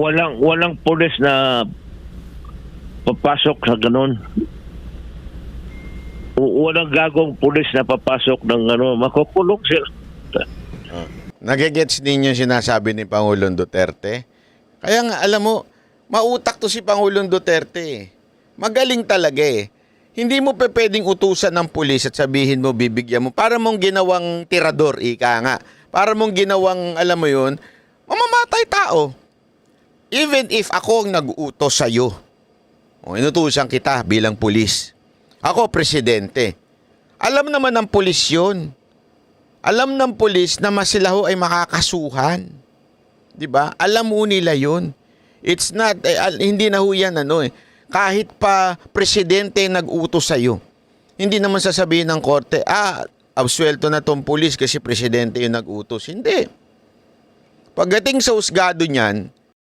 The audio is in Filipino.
walang pulis na papasok sa ganun. Walang gagong pulis na papasok ng makukulong sila. Nagigets ninyo yung sinasabi ni Pangulong Duterte? Kaya nga, alam mo, mautak to si Pangulong Duterte. Magaling talaga eh. Hindi mo pwedeng utusan ng pulis at sabihin mo, bibigyan mo. Para mong ginawang tirador, ika nga. Para mong ginawang, alam mo yun, mamamatay tao. Even if ako ang nag-utos sa'yo, o inutusan kita bilang pulis. Ako, presidente. Alam naman ng pulis yun. Alam ng pulis na sila ho ay makakasuhan. 'Di ba? Alam mo nila 'yun. It's not hindi na ho yan kahit pa presidente nag-utos sa iyo. Hindi naman sasabihin ng korte, absuelto na tong pulis kasi presidente yung nag-utos. Hindi. Pagdating sa husgado niyan,